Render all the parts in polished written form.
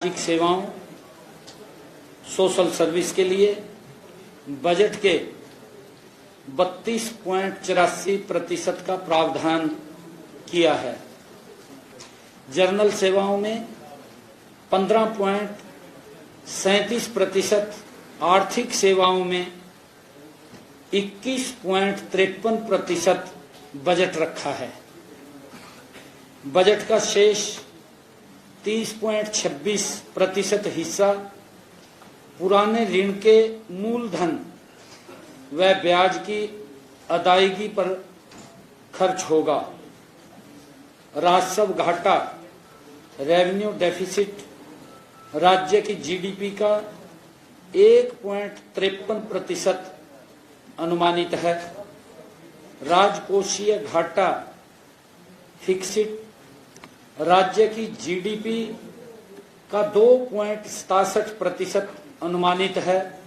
आर्थिक सेवाओं, social service के लिए बजट के 32.84% का प्रावधान किया है। जनरल सेवाओं में 15.37%, आर्थिक सेवाओं में 21.53% बजट रखा है। बजट का शेष 30.26% हिस्सा पुराने ऋण के मूलधन व ब्याज की अदायगी पर खर्च होगा। राजस्व घाटा, रेवेन्यू डेफिसिट राज्य की जीडीपी का 1.53% अनुमानित है। राजकोषीय घाटा फिक्सिट राज्य की जीडीपी का 2.67% अनुमानित है,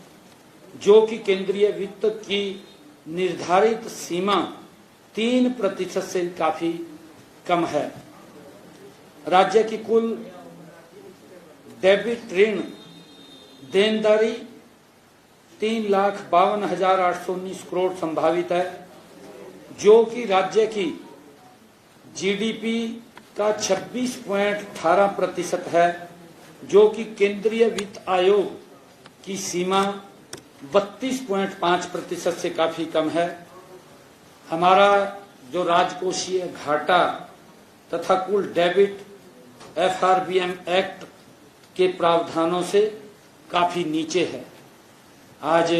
जो कि केंद्रीय वित्त की निर्धारित सीमा 3% से काफी कम है। राज्य की कुल डेबिट ऋण देनदारी 3,52,819 करोड़ संभावित है, जो कि राज्य की जीडीपी का 26.18% है, जो कि केंद्रीय वित्त आयोग की सीमा 32.5% से काफी कम है। हमारा जो राजकोषीय घाटा तथा कुल डेबिट FRBM एक्ट के प्रावधानों से काफी नीचे है। आज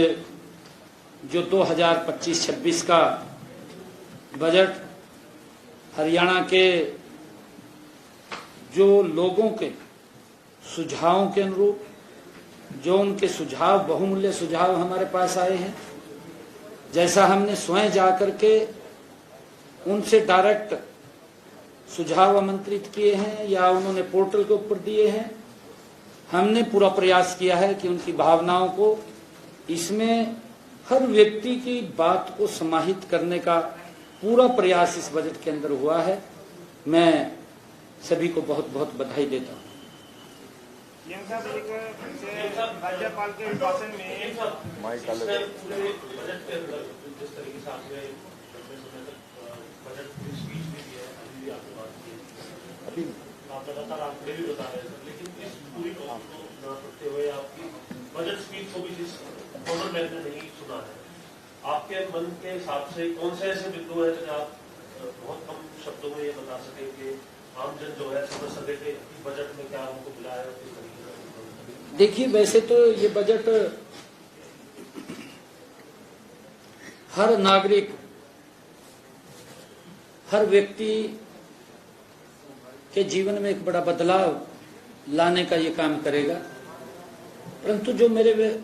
जो 2025-26 का बजट हरियाणा के जो लोगों के सुझावों के अनुरूप, जो उनके सुझाव, बहुमूल्य सुझाव हमारे पास आए हैं, जैसा हमने स्वयं जाकर के उनसे डायरेक्ट सुझाव आमंत्रित किए हैं या उन्होंने पोर्टल के ऊपर दिए हैं, हमने पूरा प्रयास किया है कि उनकी भावनाओं को, इसमें हर व्यक्ति की बात को समाहित करने का पूरा प्रयास इस बजट के अंदर हुआ है। मैं सभी को बहुत बहुत बधाई देता हूँ। राज्यपाल के भाषण में अभी आप लगातार आंकड़े भी बता रहे हैं, लेकिन इस पूरी बात को न करते हुए आपकी बजट स्पीच को भी जिस गवर्नर मैन ने नहीं सुना है, आपके मन के हिसाब से कौन से ऐसे बिंदु है जो आप बहुत कम शब्दों में ये बता सके कि आम जन जो है समझ सके कि बजट में क्या हमको मिला है? किस तरीके से? देखिए, वैसे तो ये बजट हर नागरिक, हर व्यक्ति के जीवन में एक बड़ा बदलाव लाने का ये काम करेगा, परंतु जो मेरे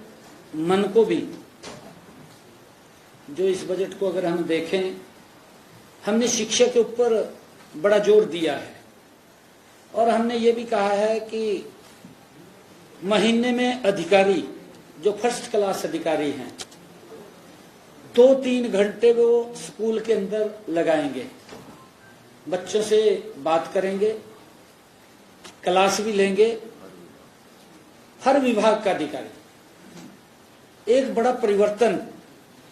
मन को भी, जो इस बजट को अगर हम देखें, हमने शिक्षा के ऊपर बड़ा जोर दिया है और हमने ये भी कहा है कि महीने में अधिकारी, जो फर्स्ट क्लास अधिकारी हैं, 2-3 घंटे वो स्कूल के अंदर लगाएंगे, बच्चों से बात करेंगे, क्लास भी लेंगे। हर विभाग का अधिकारी, एक बड़ा परिवर्तन,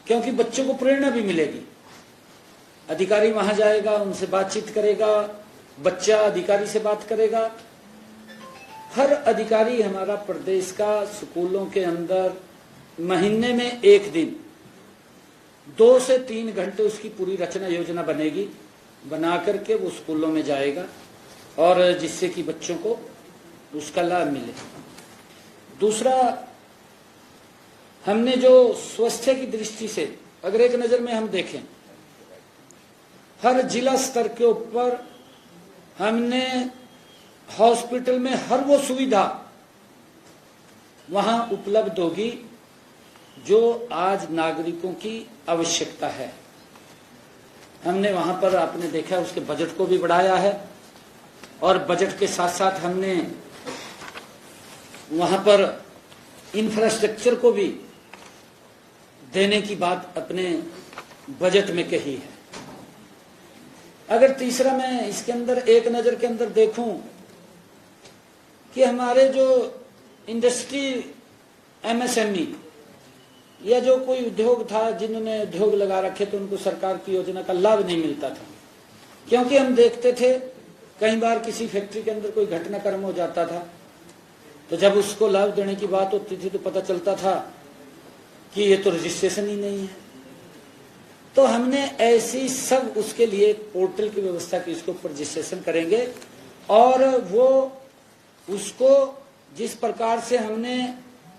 क्योंकि बच्चों को प्रेरणा भी मिलेगी। अधिकारी वहां जाएगा, उनसे बातचीत करेगा, बच्चा अधिकारी से बात करेगा। हर अधिकारी हमारा प्रदेश का स्कूलों के अंदर महीने में एक दिन 2 से 3 घंटे उसकी पूरी रचना योजना बनेगी, बना करके वो स्कूलों में जाएगा और जिससे कि बच्चों को उसका लाभ मिले। दूसरा, हमने जो स्वास्थ्य की दृष्टि से अगर एक नजर में हम देखें, हर जिला स्तर के ऊपर हमने हॉस्पिटल में हर वो सुविधा वहां उपलब्ध होगी जो आज नागरिकों की आवश्यकता है। हमने वहां पर, आपने देखा, उसके बजट को भी बढ़ाया है और बजट के साथ साथ हमने वहां पर इंफ्रास्ट्रक्चर को भी देने की बात अपने बजट में कही है। अगर तीसरा मैं इसके अंदर एक नजर के अंदर देखूं कि हमारे जो इंडस्ट्री एमएसएमई या जो कोई उद्योग था, जिन्होंने उद्योग लगा रखे थे, उनको सरकार की योजना का लाभ नहीं मिलता था। क्योंकि हम देखते थे कई बार किसी फैक्ट्री के अंदर कोई घटनाक्रम हो जाता था, तो जब उसको लाभ देने की बात होती थी तो पता चलता था कि ये तो रजिस्ट्रेशन ही नहीं है। तो हमने ऐसी सब उसके लिए एक पोर्टल की व्यवस्था की, इसके ऊपर रजिस्ट्रेशन करेंगे और वो उसको जिस प्रकार से हमने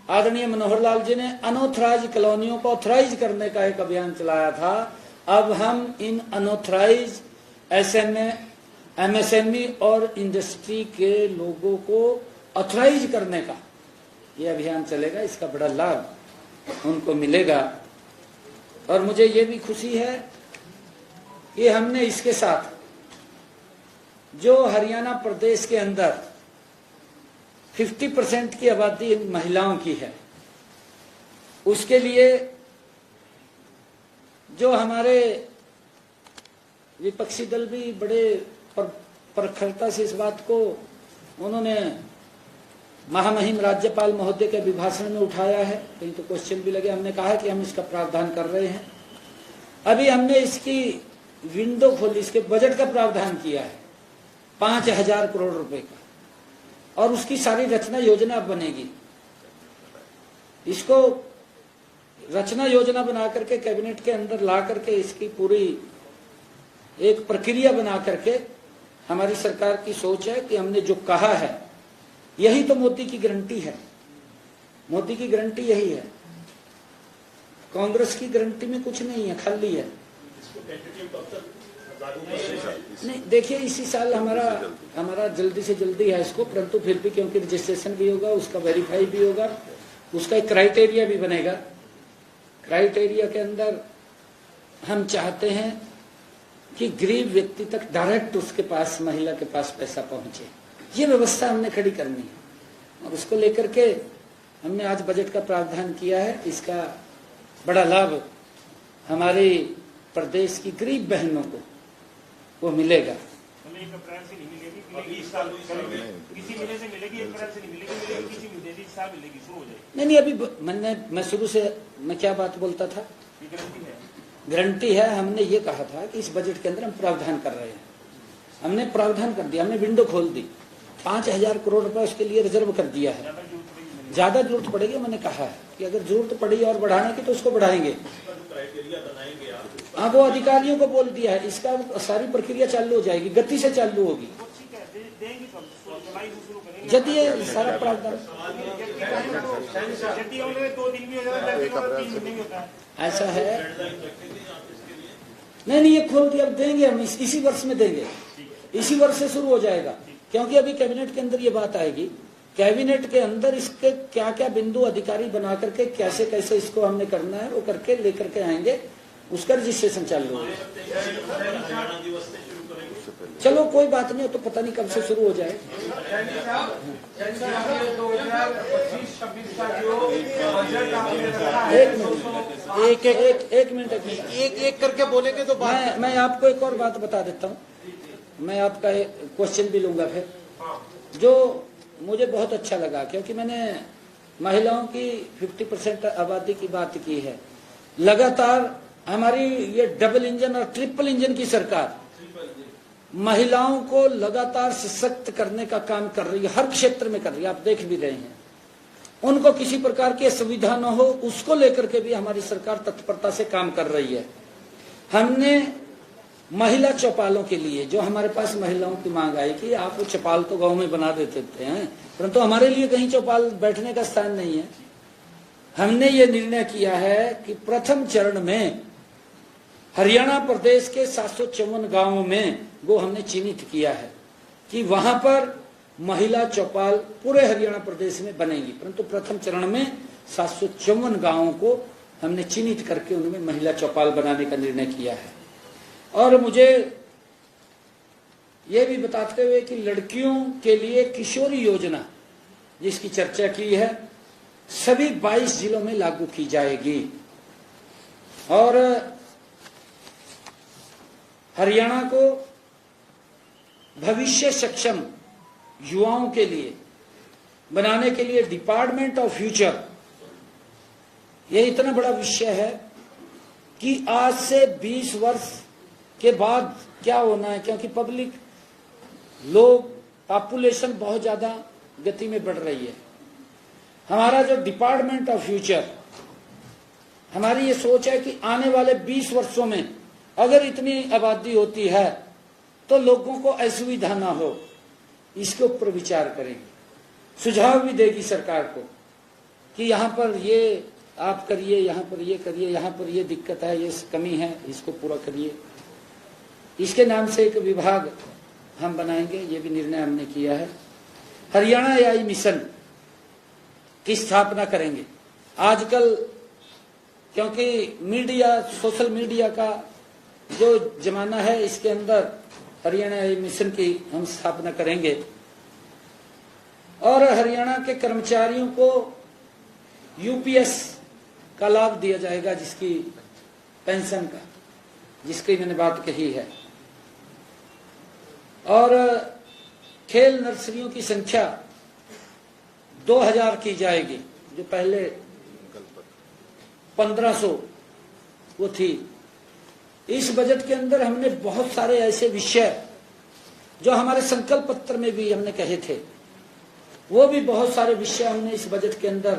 आदरणीय मनोहर लाल जी ने अनऑथराइज कॉलोनियों को ऑथराइज करने का एक अभियान चलाया था, अब हम इन अनऑथराइज एमएसएमई और इंडस्ट्री के लोगों को ऑथराइज करने का ये अभियान चलेगा। इसका बड़ा लाभ उनको मिलेगा और मुझे ये भी खुशी है कि हमने इसके साथ जो हरियाणा प्रदेश के अंदर 50% की आबादी महिलाओं की है, उसके लिए जो हमारे विपक्षी दल भी बड़े प्रखरता से इस बात को उन्होंने महामहिम राज्यपाल महोदय के अभिभाषण में उठाया है, कहीं तो क्वेश्चन भी लगे। हमने कहा कि हम इसका प्रावधान कर रहे हैं। अभी हमने इसकी विंडो खोली, इसके बजट का प्रावधान किया है 5,000 करोड़ रुपए का, और उसकी सारी रचना योजना बनेगी। इसको रचना योजना बना करके कैबिनेट के अंदर ला करके इसकी पूरी एक प्रक्रिया बना करके हमारी सरकार की सोच है कि हमने जो कहा है यही तो मोदी की गारंटी है। मोदी की गारंटी यही है, कांग्रेस की गारंटी में कुछ नहीं है, खाली है। नहीं, देखिए इसी साल हमारा जल्दी से जल्दी है इसको, परंतु फिर भी क्योंकि रजिस्ट्रेशन भी होगा, उसका वेरीफाई भी होगा, उसका एक क्राइटेरिया भी बनेगा। क्राइटेरिया के अंदर हम चाहते हैं कि गरीब व्यक्ति तक डायरेक्ट उसके पास, महिला के पास पैसा पहुंचे। ये व्यवस्था हमने खड़ी करनी है और उसको लेकर के हमने आज बजट का प्रावधान किया है। इसका बड़ा लाभ हमारे प्रदेश की गरीब बहनों को वो मिलेगा। नहीं, अभी मैं शुरू से मैं क्या बात बोलता था, गारंटी है। हमने ये कहा था कि इस बजट के अंदर हम प्रावधान कर रहे हैं, हमने प्रावधान कर दिया, हमने विंडो खोल दी, 5,000 करोड़ रुपए उसके लिए रिजर्व कर दिया है। ज्यादा जरूरत पड़ेगी, मैंने कहा है कि अगर जरूरत पड़ी और बढ़ाने की तो उसको बढ़ाएंगे। हाँ, वो अधिकारियों को बोल दिया है, इसका सारी प्रक्रिया चालू हो जाएगी, गति से चालू होगी। यदि ये सारा प्रावधान ऐसा है, नहीं ये खोल दिया, अब देंगे हम, इसी वर्ष में देंगे, इसी वर्ष से शुरू हो जाएगा। क्योंकि अभी कैबिनेट के अंदर ये बात आएगी, कैबिनेट के अंदर इसके क्या क्या बिंदु अधिकारी बना करके कैसे कैसे इसको हमने करना है वो करके लेकर के आएंगे, उसका रजिस्ट्रेशन चालू होगा। चलो कोई बात नहीं, तो पता नहीं कब से शुरू हो जाए। एक मिनट एक करके बोलेंगे तो मैं आपको एक और बात बता देता हूँ। मैं आपका क्वेश्चन भी लूंगा फिर, जो मुझे बहुत अच्छा लगा, क्योंकि मैंने महिलाओं की 50% आबादी की बात की है। लगातार हमारी ये डबल इंजन और ट्रिपल इंजन की सरकार महिलाओं को लगातार सशक्त करने का काम कर रही है, हर क्षेत्र में कर रही है, आप देख भी रहे हैं। उनको किसी प्रकार की असुविधा न हो, उसको लेकर के भी हमारी सरकार तत्परता से काम कर रही है। हमने महिला चौपालों के लिए, जो हमारे पास महिलाओं की मांग आई कि आप वो चौपाल तो गांव में बना देते हैं, परंतु हमारे लिए कहीं चौपाल बैठने का स्थान नहीं है। हमने ये निर्णय किया है कि प्रथम चरण में हरियाणा प्रदेश के 754 गांवों में वो हमने चिन्हित किया है कि वहां पर महिला चौपाल पूरे हरियाणा प्रदेश में बनेगी, परंतु प्रथम चरण में 754 गांवों को हमने चिन्हित करके उनमें महिला चौपाल बनाने का निर्णय किया है। और मुझे ये भी बताते हुए कि लड़कियों के लिए किशोरी योजना जिसकी चर्चा की है, सभी 22 जिलों में लागू की जाएगी। और हरियाणा को भविष्य सक्षम युवाओं के लिए बनाने के लिए डिपार्टमेंट ऑफ फ्यूचर, ये इतना बड़ा विषय है कि आज से 20 वर्ष के बाद क्या होना है, क्योंकि पब्लिक लोग पॉपुलेशन बहुत ज्यादा गति में बढ़ रही है। हमारा जो डिपार्टमेंट ऑफ फ्यूचर, हमारी ये सोच है कि आने वाले 20 वर्षों में अगर इतनी आबादी होती है तो लोगों को असुविधा ना हो, इसके ऊपर विचार करेंगे। सुझाव भी देगी सरकार को कि यहाँ पर ये आप करिए, यहाँ पर ये करिए, यहाँ पर ये दिक्कत है, ये कमी है, इसको पूरा करिए। इसके नाम से एक विभाग हम बनाएंगे, ये भी निर्णय हमने किया है। हरियाणा एआई मिशन की स्थापना करेंगे। आजकल क्योंकि मीडिया, सोशल मीडिया का जो जमाना है, इसके अंदर हरियाणा एआई मिशन की हम स्थापना करेंगे और हरियाणा के कर्मचारियों को यूपीएस का लाभ दिया जाएगा, जिसकी पेंशन का, जिसकी मैंने बात कही है। और खेल नर्सरियों की संख्या 2000 की जाएगी, जो पहले 1500 वो थी। इस बजट के अंदर हमने बहुत सारे ऐसे विषय जो हमारे संकल्प पत्र में भी हमने कहे थे, वो भी बहुत सारे विषय हमने इस बजट के अंदर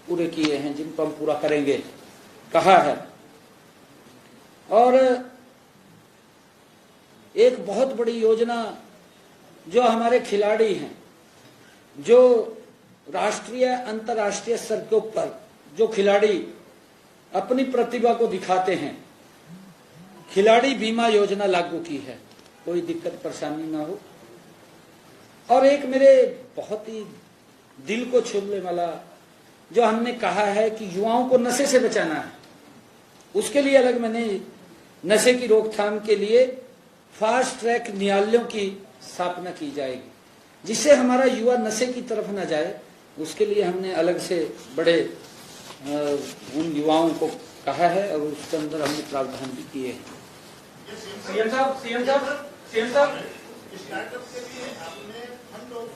पूरे किए हैं, जिनको हम पूरा करेंगे कहा है। और एक बहुत बड़ी योजना जो हमारे खिलाड़ी हैं, जो राष्ट्रीय अंतर्राष्ट्रीय स्तर के ऊपर जो खिलाड़ी अपनी प्रतिभा को दिखाते हैं, खिलाड़ी बीमा योजना लागू की है, कोई दिक्कत परेशानी ना हो। और एक मेरे बहुत ही दिल को छूने वाला जो हमने कहा है कि युवाओं को नशे से बचाना है, उसके लिए अलग मैंने नशे की रोकथाम के लिए फास्ट ट्रैक न्यायालयों की स्थापना की जाएगी, जिससे हमारा युवा नशे की तरफ न जाए। उसके लिए हमने अलग से बड़े उन युवाओं को कहा है और उसके अंदर हमने प्रावधान भी किए हैं। सीएम साहब स्टार्टअप के लिए आपने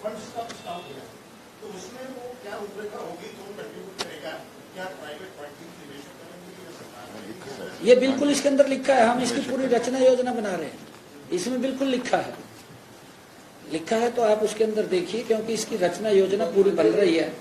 फंड्स का प्रस्ताव किया, तो उसमें वो क्या रूपरेखा होगी, कौन कंट्रीब्यूट करेगा, क्या प्राइवेट पार्टी निवेशक करेंगे या सरकार? ये बिल्कुल इसके अंदर लिखा है, हम इसकी पूरी रचना योजना बना रहे हैं, इसमें बिल्कुल लिखा है तो आप उसके अंदर देखिए, क्योंकि इसकी रचना योजना पूरी बन रही है।